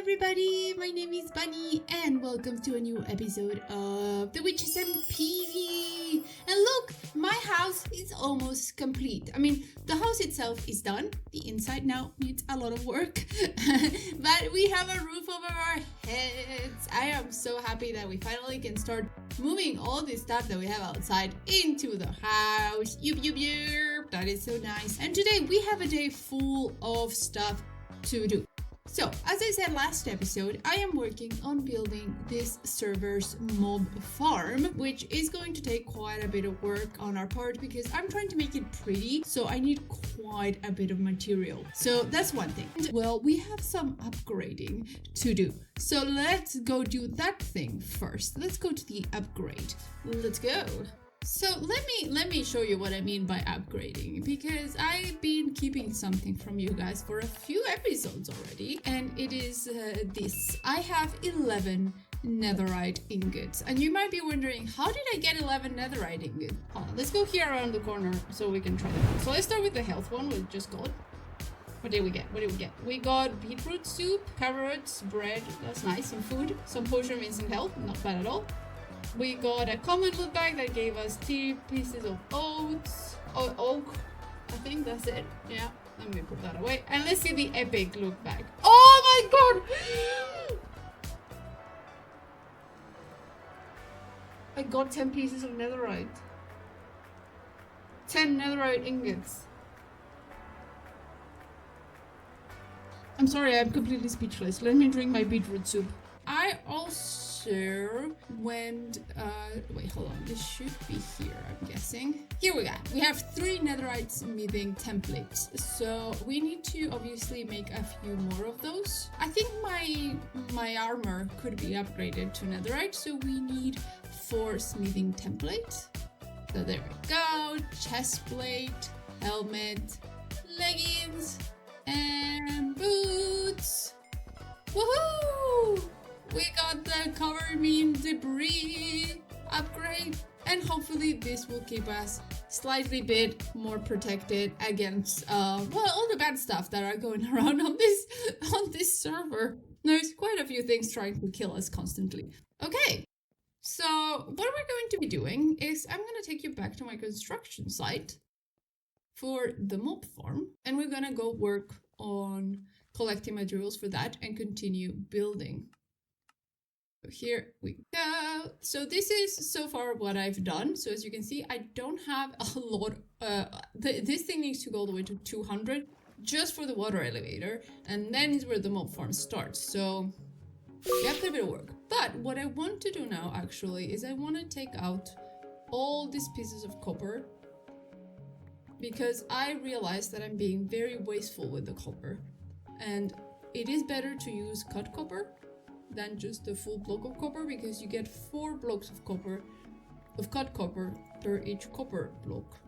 everybody, my name is Bunny and welcome to a new episode of the SMP. And look, my house is almost complete. I mean, the house itself is done. The inside now needs a lot of work, but we have a roof over our heads. I am so happy that we finally can start moving all this stuff that we have outside into the house. Yup. That is so nice. And today we have a day full of stuff to do. So, as I said last episode, I am working on building this server's mob farm, which is going to take quite a bit of work on our part because I'm trying to make it pretty, so I need quite a bit of material. So that's one thing. Well, we have some upgrading to do. So let's go do that thing first. Let's go to the upgrade. Let's go. So let me show you what I mean by upgrading, because I've been keeping something from you guys for a few episodes already, and it is this. I have 11 netherite ingots, and you might be wondering, how did I get 11 netherite ingots? Let's go here around the corner so we can try them out. So let's start with the health one we just got. What did we get? We got beetroot soup, carrots, bread, that's nice, some food, some potion of instant health, not bad at all. We got a common loot bag that gave us 3 pieces of oats. Oh, oak. I think that's it. Yeah, let me put that away. And let's see the epic loot bag. Oh my god! I got 10 pieces of netherite. 10 netherite ingots. I'm sorry, I'm completely speechless. Let me drink my beetroot soup. I also went, wait, hold on, this should be here, I'm guessing. Here we go. We have 3 netherite smithing templates, so we need to obviously make a few more of those. I think my armor could be upgraded to netherite, so we need 4 smithing templates. So there we go, chest plate, helmet, leggings, and boots. Woohoo! We got the cover me in debris upgrade, and hopefully this will keep us slightly bit more protected against well, all the bad stuff that are going around on this server. There's quite a few things trying to kill us constantly. Okay, so what we're going to be doing is I'm going to take you back to my construction site for the mob farm, and we're going to go work on collecting materials for that and continue building. Here we go. So this is so far what I've done. So as you can see, I don't have a lot. This thing needs to go all the way to 200 just for the water elevator, and then is where the mob farm starts. So we have a bit of work. But what I want to do now actually is I want to take out all these pieces of copper, because I realized that I'm being very wasteful with the copper, and it is better to use cut copper than just the full block of copper, because you get 4 blocks of cut copper per each copper block.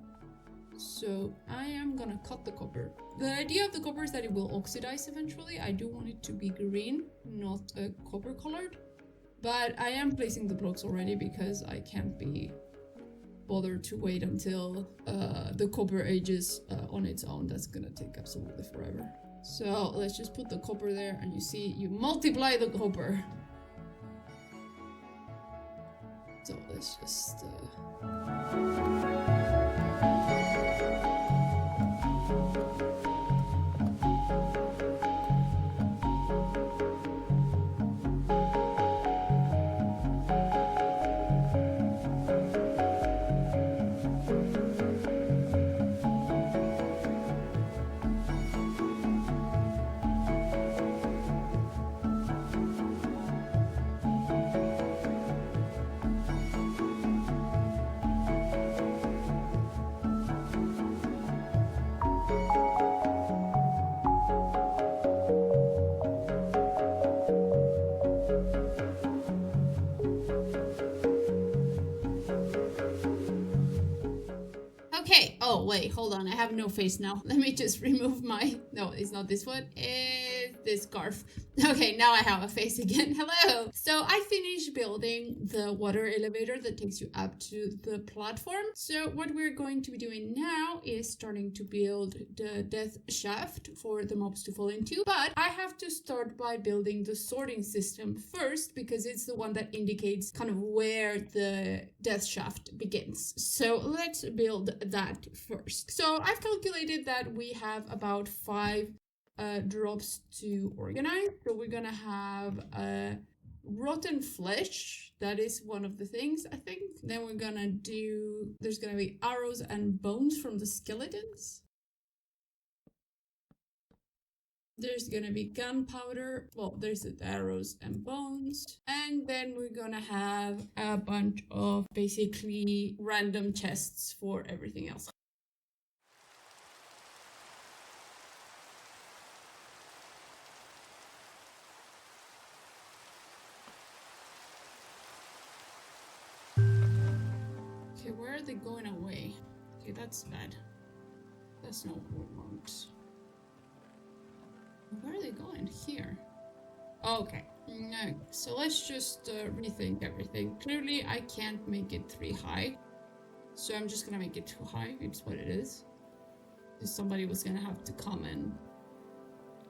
So I am gonna cut the copper. The idea of the copper is that it will oxidize eventually. I do want it to be green, not copper colored, but I am placing the blocks already because I can't be bothered to wait until the copper ages on its own. That's gonna take absolutely forever. So let's just put the copper there, and you see, you multiply the copper. So let's just wait, hold on. I have no face now. Let me just remove my... No, it's not this one. It's this scarf. Okay, now I have a face again. Hello. So I finished building the water elevator that takes you up to the platform. So what we're going to be doing now is starting to build the death shaft for the mobs to fall into. But I have to start by building the sorting system first because it's the one that indicates kind of where the death shaft begins. So let's build that first. So I've calculated that we have about 5 drops to organize. So we're gonna have rotten flesh. That is one of the things, I think. Then we're gonna do, there's gonna be arrows and bones from the skeletons. There's gonna be gunpowder. Well, there's the arrows and bones. And then we're gonna have a bunch of basically random chests for everything else. Okay, where are they going away? Okay, that's bad. That's not what we want. Where are they going? Here. Okay. No. So let's just rethink everything. Clearly, I can't make it 3 high. So I'm just gonna make it 2 high. It's what it is. Somebody was gonna have to come and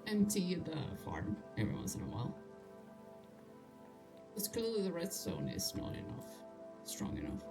empty the farm every once in a while. Because clearly the redstone is not enough. Strong enough.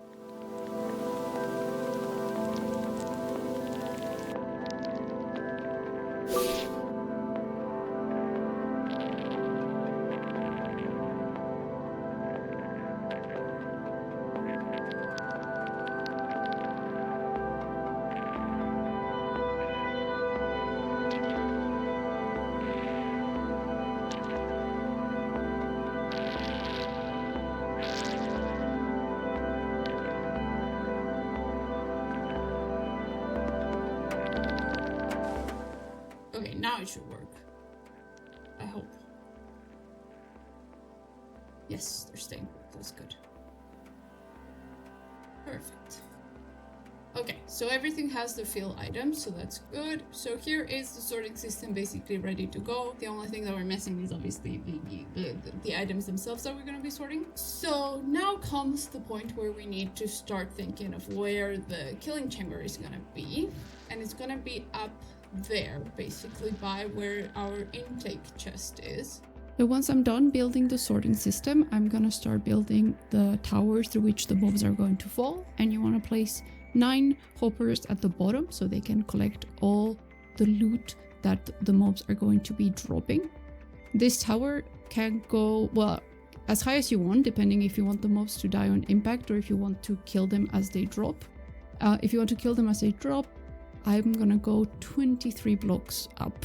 Okay, now it should work. I hope. Yes, they're staying. That's good. Perfect. Okay, so everything has the fill item, so that's good. So here is the sorting system basically ready to go. The only thing that we're missing is obviously the items themselves that we're going to be sorting. So now comes the point where we need to start thinking of where the killing chamber is going to be. And it's going to be up there, basically by where our intake chest is. So once I'm done building the sorting system, I'm gonna start building the towers through which the mobs are going to fall. And you want to place 9 hoppers at the bottom so they can collect all the loot that the mobs are going to be dropping. This tower can go, well, as high as you want, depending if you want the mobs to die on impact or if you want to kill them as they drop. If you want to kill them as they drop, I'm gonna go 23 blocks up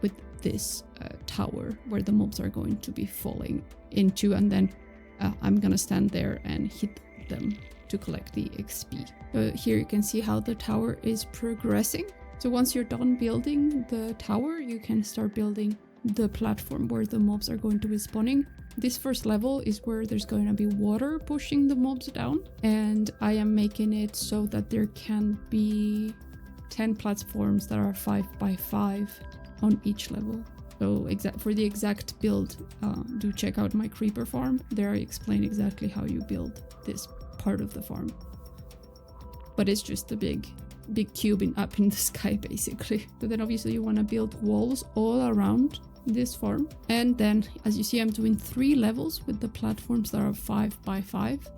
with this tower where the mobs are going to be falling into, and then I'm gonna stand there and hit them to collect the XP. Here you can see how the tower is progressing. So once you're done building the tower, you can start building the platform where the mobs are going to be spawning. This first level is where there's going to be water pushing the mobs down, and I am making it so that there can be 10 platforms that are 5 by 5 on each level. So for the exact build, do check out my creeper farm. There I explain exactly how you build this part of the farm. But it's just a big cube up in the sky, basically. So then obviously you want to build walls all around this farm. And then, as you see, I'm doing 3 levels with the platforms that are 5 by 5.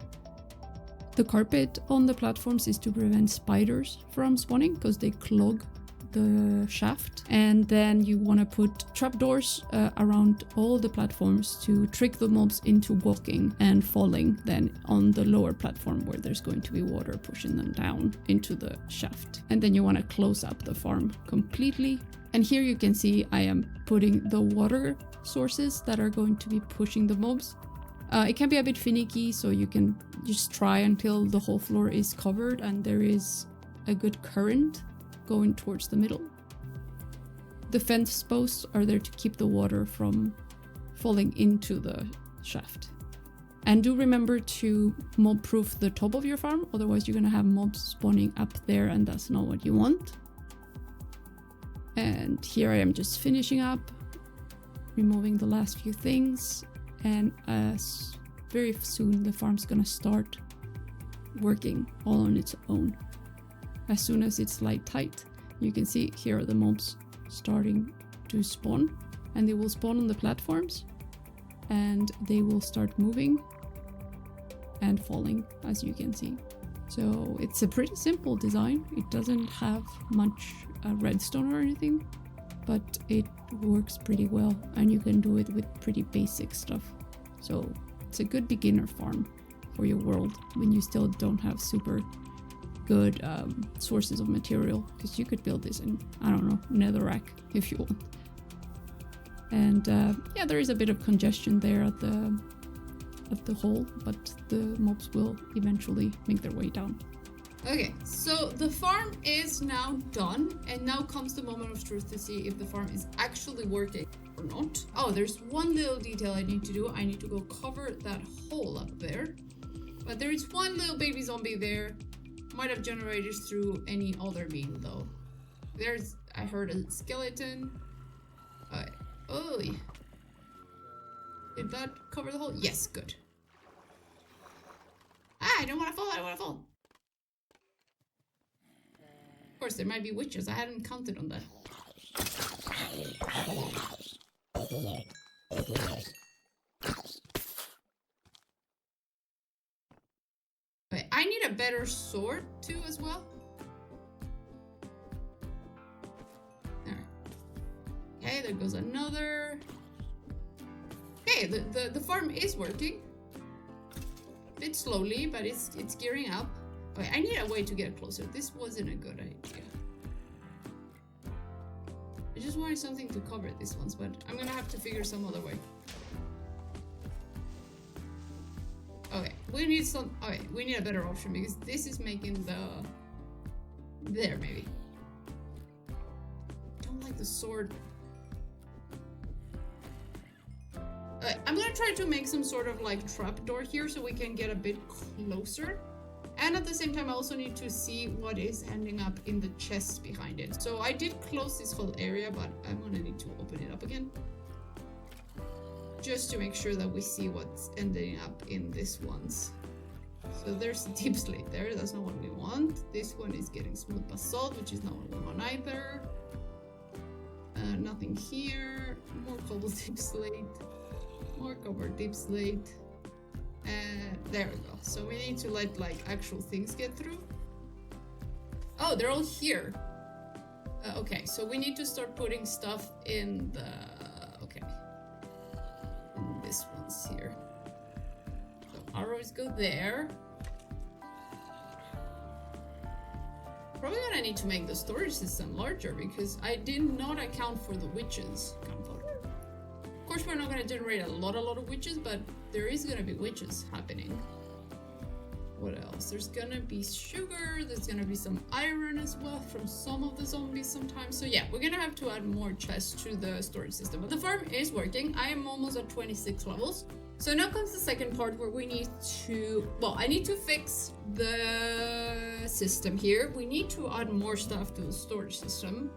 The carpet on the platforms is to prevent spiders from spawning because they clog the shaft. And then you want to put trapdoors around all the platforms to trick the mobs into walking and falling then on the lower platform where there's going to be water pushing them down into the shaft. And then you want to close up the farm completely. And here you can see I am putting the water sources that are going to be pushing the mobs. It can be a bit finicky, so you can just try until the whole floor is covered and there is a good current going towards the middle. The fence posts are there to keep the water from falling into the shaft. And do remember to mob proof the top of your farm, otherwise you're gonna have mobs spawning up there and that's not what you want. And here I am just finishing up, removing the last few things, and very soon the farm's gonna start working all on its own. As soon as it's light tight, you can see here are the mobs starting to spawn, and they will spawn on the platforms and they will start moving and falling, as you can see. So it's a pretty simple design. It doesn't have much redstone or anything, but it works pretty well, and you can do it with pretty basic stuff. So it's a good beginner farm for your world when you still don't have super good sources of material, because you could build this in, I don't know, netherrack if you want. And yeah, there is a bit of congestion there at the hole, but the mobs will eventually make their way down. Okay, so the farm is now done, and now comes the moment of truth to see if the farm is actually working or not. Oh, there's one little detail I need to do. I need to go cover that hole up there. But there is one little baby zombie there. Might have generated through any other mean though. I heard a skeleton. Oh, did that cover the hole? Yes, good. Ah, I don't want to fall, I don't want to fall. Of course, there might be witches. I hadn't counted on that. Okay, I need a better sword too as well. There. Okay, there goes another. Okay, the farm is working. A bit slowly, but it's gearing up. Okay, I need a way to get closer. This wasn't a good idea. I just wanted something to cover these ones, but I'm gonna have to figure some other way. Okay, we need a better option, because this is making there maybe. I don't like the sword. I'm gonna try to make some sort of like trapdoor here so we can get a bit closer. And at the same time, I also need to see what is ending up in the chests behind it. So I did close this whole area, but I'm gonna need to open it up again. Just to make sure that we see what's ending up in this ones. So there's a deep slate there, that's not what we want. This one is getting smooth basalt, which is not what we want either. Nothing here. More cobble deep slate. More copper deep slate. There we go. So we need to let like actual things get through. Oh, they're all here. Okay, so we need to start putting stuff in the... Okay. And this one's here. So arrows go there. Probably gonna need to make the storage system larger, because I did not account for the witches. Of course, we're not gonna generate a lot of witches, but there is gonna be witches happening. What else? There's gonna be sugar, there's gonna be some iron as well from some of the zombies sometimes. So yeah, we're gonna have to add more chests to the storage system. But the farm is working. I am almost at 26 levels. So now comes the second part where we need to... Well, I need to fix the system here. We need to add more stuff to the storage system,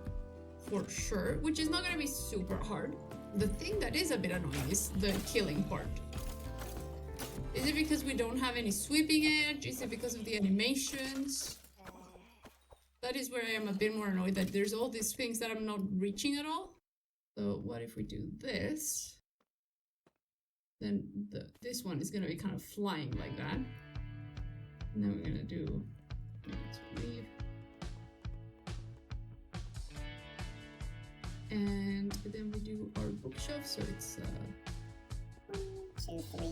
for sure, which is not gonna be super hard. The thing that is a bit annoying is the killing part. Is it because we don't have any sweeping edge? Is it because of the animations? That is where I am a bit more annoyed, that there's all these things that I'm not reaching at all. So what if we do this? Then this one is gonna be kind of flying like that. And then we're gonna do... Let's leave. And then we do our bookshelf, so it's 1, 2, 3,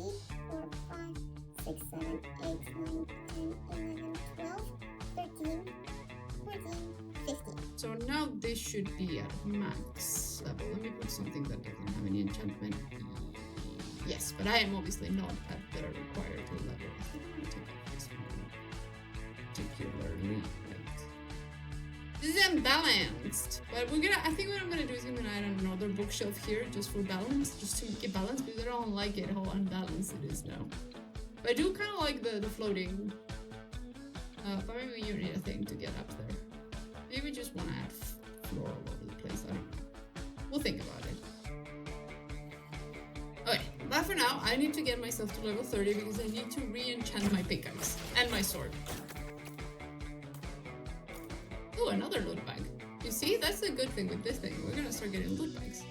4, 5, 6, 7, 8, 9, 10, 11, 12, 13, 14, 15. So now this should be at max level. Let me put something that doesn't have any enchantment. Yes, but I am obviously not at the required level. I think I'm gonna take off this one particularly. This is unbalanced, but I think what I'm gonna do is I'm gonna add another bookshelf here just for balance, just to make it balanced, because I don't like it how unbalanced it is now. But I do kind of like the floating. But maybe you need a thing to get up there. Maybe just want to add floor all over the place. I don't know. We'll think about it. Okay, but for now, I need to get myself to level 30 because I need to re-enchant my pickaxe and my sword. Oh, another loot bag. You see, that's the good thing with this thing. We're gonna start getting loot bags.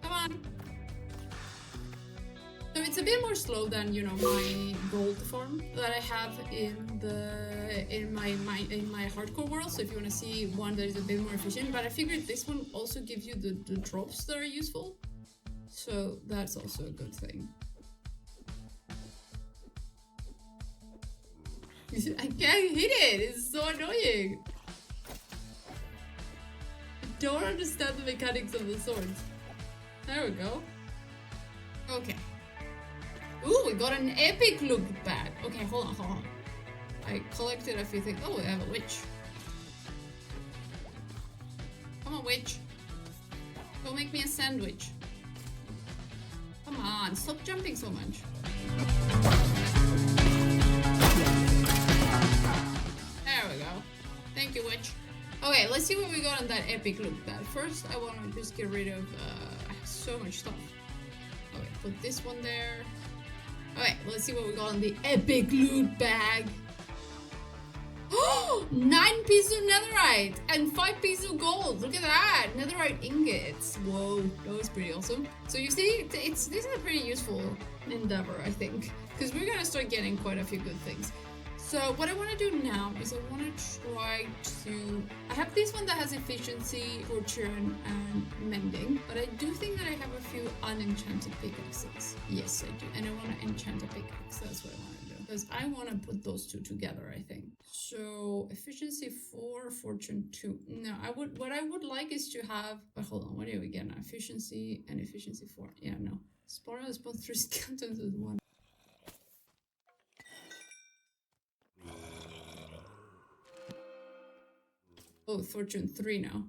Come on. So it's a bit more slow than, you know, my gold farm that I have in my hardcore world. So if you want to see one that is a bit more efficient, but I figured this one also gives you the drops that are useful. So that's also a good thing. I can't hit it. It's so annoying. I don't understand the mechanics of the swords. There we go. Okay. Ooh, we got an epic loot bag. Okay, hold on. I collected a few things. Oh, we have a witch. Come on, witch. Go make me a sandwich. Come on, stop jumping so much. There we go. Thank you, witch. Okay, let's see what we got on that epic loot bag. First, I want to just get rid of so much stuff. Okay, put this one there. Okay, let's see what we got on the epic loot bag. Oh, 9 pieces of netherite and 5 pieces of gold. Look at that, netherite ingots. Whoa, that was pretty awesome. So you see, this is a pretty useful endeavor, I think, because we're gonna start getting quite a few good things. So what I want to do now is I want to try to... I have this one that has efficiency, fortune, and mending, but I do think that I have a few unenchanted pickaxes. Yes, I do, and I want to enchant a pickaxe. That's what I want to do, because I want to put those two together, I think. So efficiency 4, fortune 2. No, what I would like is to have... But hold on, what do we get now? Efficiency and efficiency 4. Yeah, no. Spawn response 3 skeletons with 1. Oh, fortune 3 now.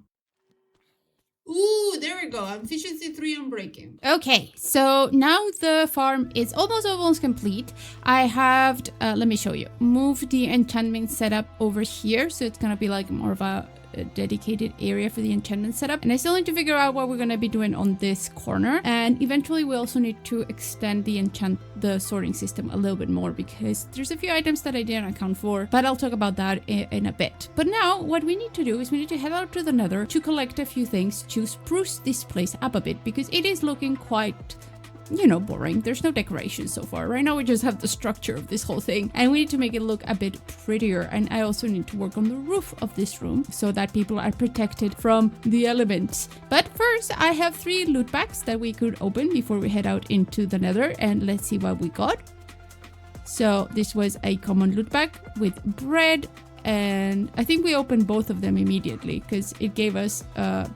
Ooh, there we go. Efficiency 3 on breaking. Okay, so now the farm is almost complete. I have, let me show you, moved the enchantment setup over here. So it's gonna be like more of a dedicated area for the enchantment setup. And I still need to figure out what we're gonna be doing on this corner. And eventually we also need to extend the sorting system a little bit more because there's a few items that I didn't account for, but I'll talk about that in a bit. But now what we need to do is we need to head out to the nether to collect a few things to spruce this place up a bit because it is looking quite, you know, boring. There's no decoration so far. Right now we just have the structure of this whole thing and we need to make it look a bit prettier. And I also need to work on the roof of this room so that people are protected from the elements. But first I have 3 loot bags that we could open before we head out into the nether, and let's see what we got. So this was a common loot bag with bread, and I think we opened both of them immediately because it gave us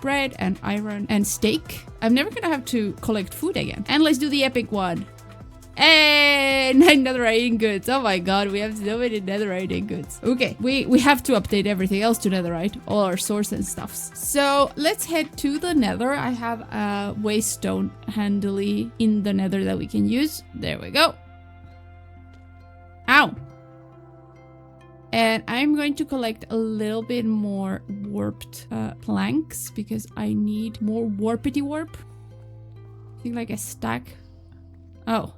bread and iron and steak. I'm never gonna have to collect food again. And let's do the epic one. And 9 netherite ingots. Oh my god, we have so many netherite ingots. Okay, we have to update everything else to netherite, all our source and stuffs. So let's head to the nether. I have a waste stone handily in the nether that we can use. There we go. Ow. And I'm going to collect a little bit more warped planks because I need more warpity warp. I think like a stack. Oh,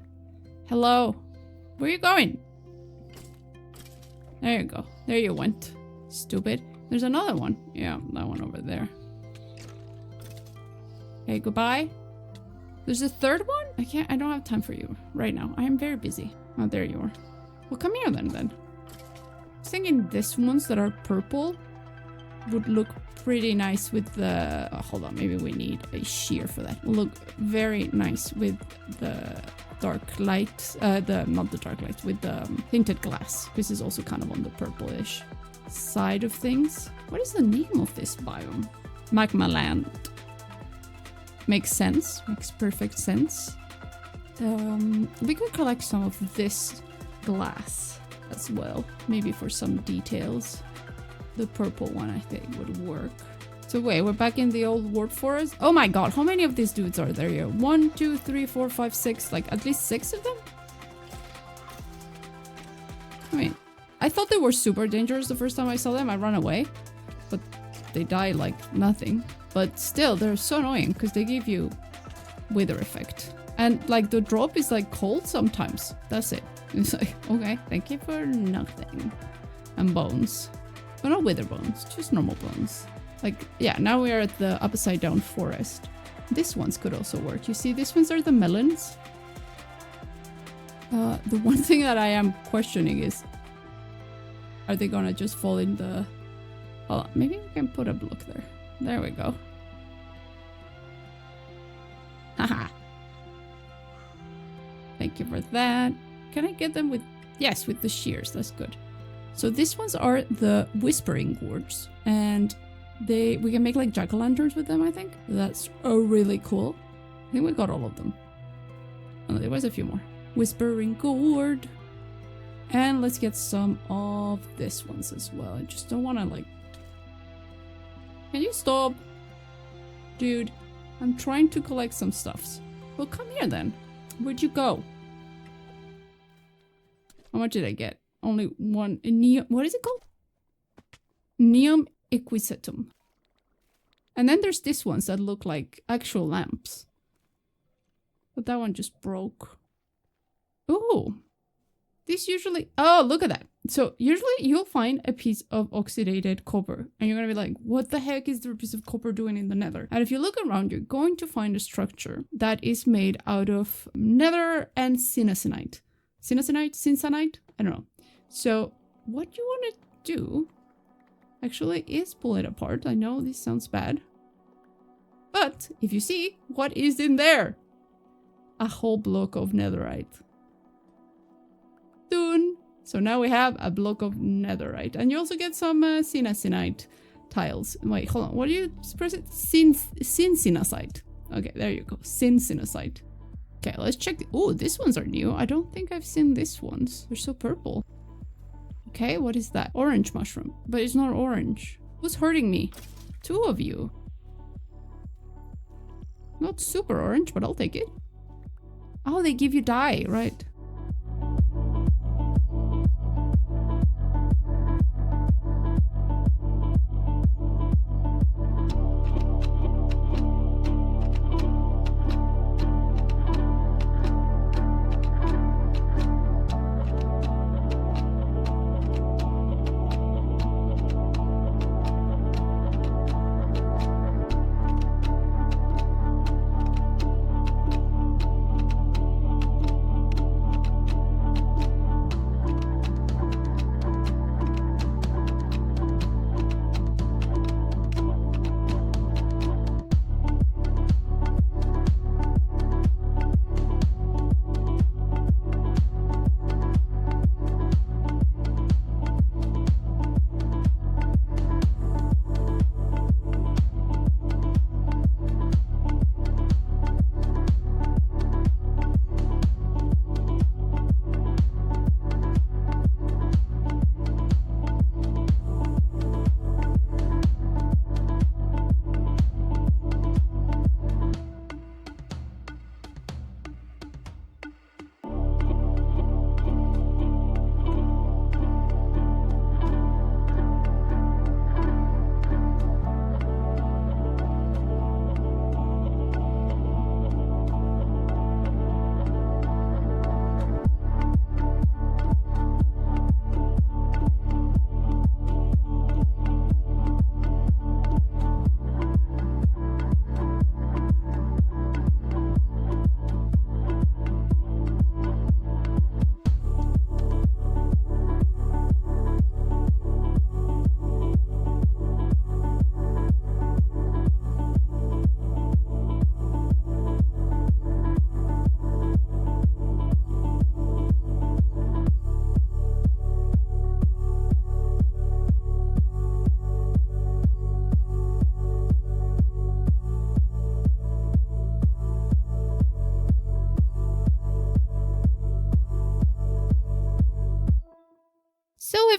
hello. Where are you going? There you go. There you went. Stupid. There's another one. Yeah, that one over there. Okay, goodbye. There's a third one? I don't have time for you right now. I am very busy. Oh, there you are. Well, come here then. I was thinking these ones that are purple would look pretty nice with the... Oh, hold on, maybe we need a shear for that. Will look very nice with the dark light. Not the dark light, with the tinted glass. This is also kind of on the purplish side of things. What is the name of this biome? Magma land. Makes sense. Makes perfect sense. We could collect some of this glass as well, maybe for some details. The purple one I think would work. So wait, we're back in the old warp forest. Oh my god, how many of these dudes are there here? 1, 2, 3, 4, 5, 6, like at least 6 of them? I mean, I thought they were super dangerous the first time I saw them. I ran away, but they die like nothing. But still, they're so annoying because they give you wither effect. And like the drop is like cold sometimes. That's it. It's like, okay, thank you for nothing. And bones. But not wither bones, just normal bones. Like, yeah, now we are at the upside down forest. This ones could also work. You see, these ones are the melons. The one thing that I am questioning is, are they gonna just fall in the... Hold on, maybe we can put a block there. There we go. Haha. Thank you for that. Can I get them with... Yes, with the shears. That's good. So these ones are the whispering gourds. And we can make like jack-o'-lanterns with them, I think. That's really cool. I think we got all of them. Oh, there was a few more. Whispering gourd. And let's get some of this ones as well. I just don't want to like... Can you stop? Dude, I'm trying to collect some stuffs. Well, come here then. Where'd you go? How much did I get? Only one. What is it called? Neum equisetum. And then there's these ones that look like actual lamps. But that one just broke. Oh. This usually... Oh, look at that. So usually you'll find a piece of oxidated copper. And you're going to be like, what the heck is the piece of copper doing in the nether? And if you look around, you're going to find a structure that is made out of nether and sinacynite. Sincanite? I don't know. So what you want to do actually is pull it apart. I know this sounds bad. But if you see, what is in there? A whole block of netherite. Done. So now we have a block of netherite. And you also get some sinacynite tiles. Wait, hold on. What do you express it? Sinacite. Okay, there you go. Sinacite. Okay, let's check. Oh, these ones are new. I don't think I've seen these ones. They're so purple. Okay, what is that? Orange mushroom. But it's not orange. Who's hurting me? Two of you. Not super orange, but I'll take it. Oh, they give you dye, right?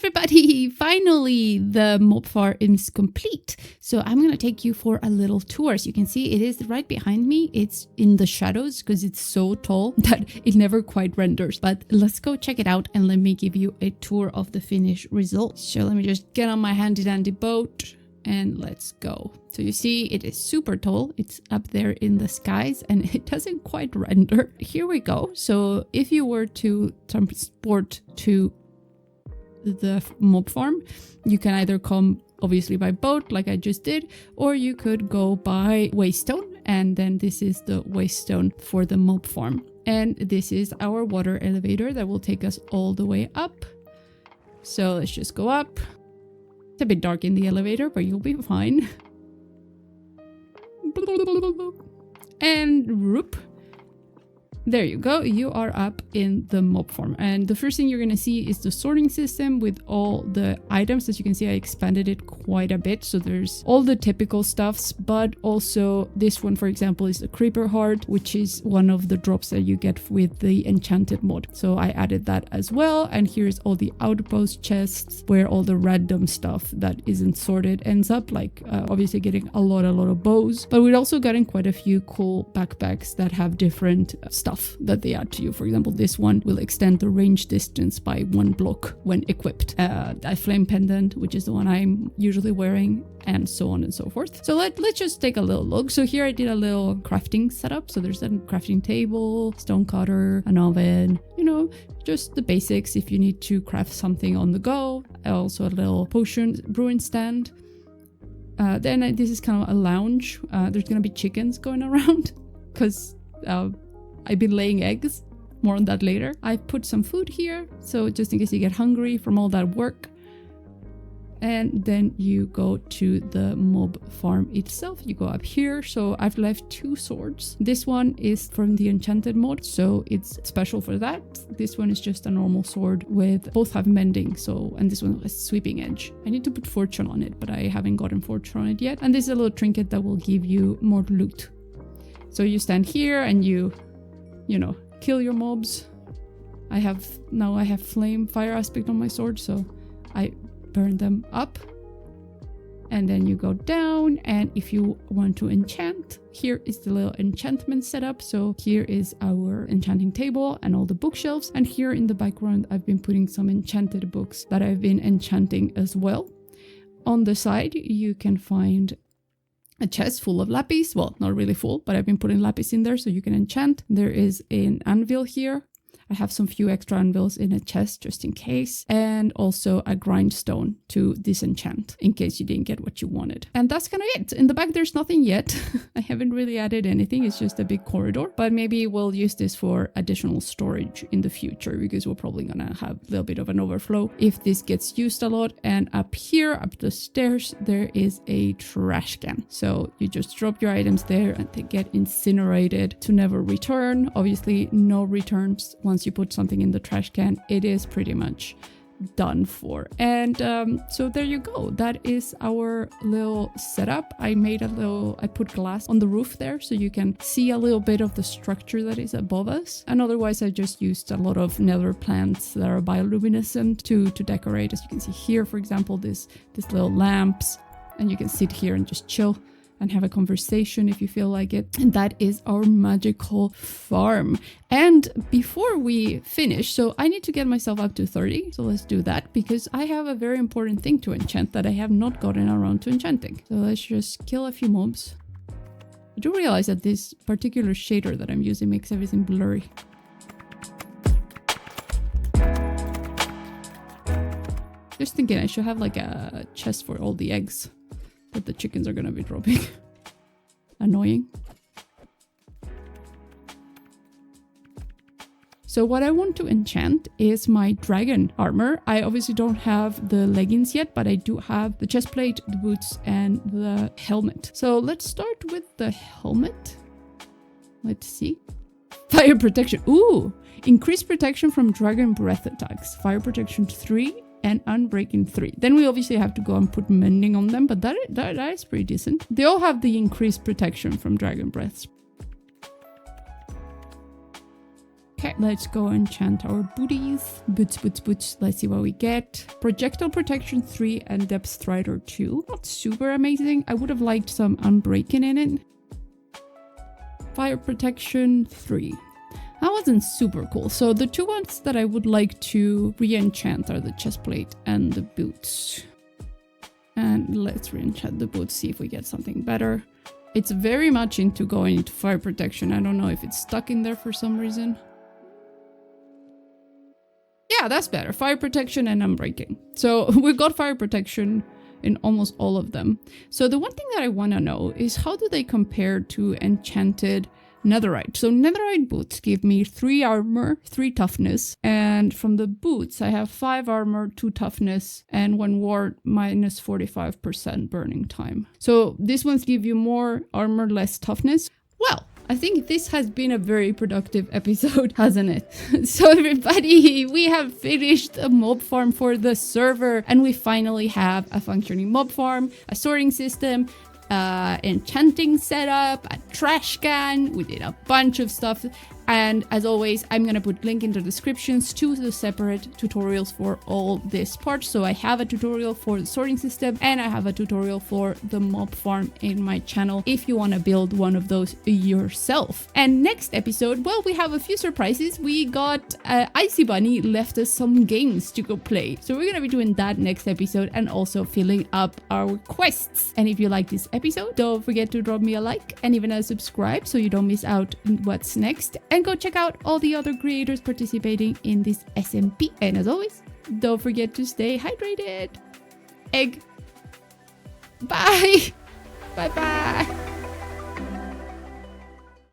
everybody! Finally, the mob farm is complete. So I'm gonna take you for a little tour. As you can see, it is right behind me. It's in the shadows because it's so tall that it never quite renders. But let's go check it out and let me give you a tour of the finished results. So let me just get on my handy dandy boat and let's go. So you see it is super tall. It's up there in the skies and it doesn't quite render. Here we go. So if you were to transport to the mob farm, you can either come obviously by boat like I just did, or you could go by waystone, and then this is the waystone for the mob farm. And this is our water elevator that will take us all the way up. So let's just go up. It's a bit dark in the elevator, but you'll be fine. And whoop. There you go, you are up in the mob farm. And the first thing you're gonna see is the sorting system with all the items. As you can see, I expanded it quite a bit. So there's all the typical stuffs, but also this one, for example, is the creeper heart, which is one of the drops that you get with the enchanted mod. So I added that as well. And here's all the outpost chests where all the random stuff that isn't sorted ends up, like obviously getting a lot of bows. But we're also getting quite a few cool backpacks that have different stuff that they add to you. For example, this one will extend the range distance by 1 block when equipped. A flame pendant, which is the one I'm usually wearing, and so on and so forth. So let's just take a little look. So here I did a little crafting setup. So there's a crafting table, stone cutter, an oven, you know, just the basics if you need to craft something on the go. Also a little potion brewing stand. Then this is kind of a lounge. There's gonna be chickens going around because I've been laying eggs. More on that later. I put some food here, so just in case you get hungry from all that work. And then you go to the mob farm itself. You go up here. So I've left 2 swords. This one is from the enchanted mod, so it's special for that. This one is just a normal sword with both have mending. So, and this one has sweeping edge. I need to put fortune on it, but I haven't gotten fortune on it yet. And this is a little trinket that will give you more loot. So you stand here and you know, kill your mobs. I have flame fire aspect on my sword, so I burn them up. And then you go down, and if you want to enchant, here is the little enchantment setup. So here is our enchanting table and all the bookshelves. And here in the background, I've been putting some enchanted books that I've been enchanting as well. On the side, you can find a chest full of lapis. Well, not really full, but I've been putting lapis in there so you can enchant. There is an anvil here. I have some few extra anvils in a chest just in case, and also a grindstone to disenchant in case you didn't get what you wanted. And that's kind of it. In the back there's nothing yet. I haven't really added anything. It's just a big corridor, but maybe we'll use this for additional storage in the future because we're probably gonna have a little bit of an overflow if this gets used a lot. And up here, up the stairs, there is a trash can. So you just drop your items there and they get incinerated to never return. Obviously no returns once you put something in the trash can. It is pretty much done for. And so there you go. That is our little setup. I put glass on the roof there so you can see a little bit of the structure that is above us. And otherwise I just used a lot of nether plants that are bioluminescent to decorate. As you can see here, for example, this little lamps, and you can sit here and just chill and have a conversation if you feel like it. And that is our magical farm. And before we finish, so I need to get myself up to 30. So let's do that because I have a very important thing to enchant that I have not gotten around to enchanting. So let's just kill a few mobs. I do realize that this particular shader that I'm using makes everything blurry. Just thinking I should have like a chest for all the eggs that the chickens are gonna be dropping. Annoying. So what I want to enchant is my dragon armor. I obviously don't have the leggings yet, but I do have the chest plate, the boots, and the helmet. So let's start with the helmet. Let's see. Fire protection. Ooh! Increased protection from dragon breath attacks. Fire protection 3. And unbreaking 3. Then we obviously have to go and put mending on them, but that is pretty decent. They all have the increased protection from dragon breaths. Okay, let's go enchant our booties. Boots. Let's see what we get. Projectile protection 3 and depth strider 2. Not super amazing. I would have liked some unbreaking in it. Fire protection 3. That wasn't super cool. So the two ones that I would like to re-enchant are the chestplate and the boots. And let's re-enchant the boots, see if we get something better. It's very much into going into fire protection. I don't know if it's stuck in there for some reason. Yeah, that's better. Fire protection and unbreaking. So we've got fire protection in almost all of them. So the one thing that I want to know is how do they compare to enchanted netherite? So netherite boots give me 3 armor, 3 toughness, and from the boots I have 5 armor, 2 toughness, and 1 ward minus 45% burning time. So these ones give you more armor, less toughness. Well, I think this has been a very productive episode, hasn't it? So everybody, we have finished a mob farm for the server, and we finally have a functioning mob farm, a sorting system, enchanting setup, a trash can. We did a bunch of stuff, and as always I'm gonna put link in the descriptions to the separate tutorials for all this part. So I have a tutorial for the sorting system and I have a tutorial for the mob farm in my channel if you want to build one of those yourself. And next episode, well, we have a few surprises. We got Icy Bunny left us some games to go play, so we're gonna be doing that next episode and also filling up our quests. And if you like this episode, don't forget to drop me a like and even a subscribe so you don't miss out on what's next, and go check out all the other creators participating in this SMP. And as always, don't forget to stay hydrated. Egg. Bye. Bye.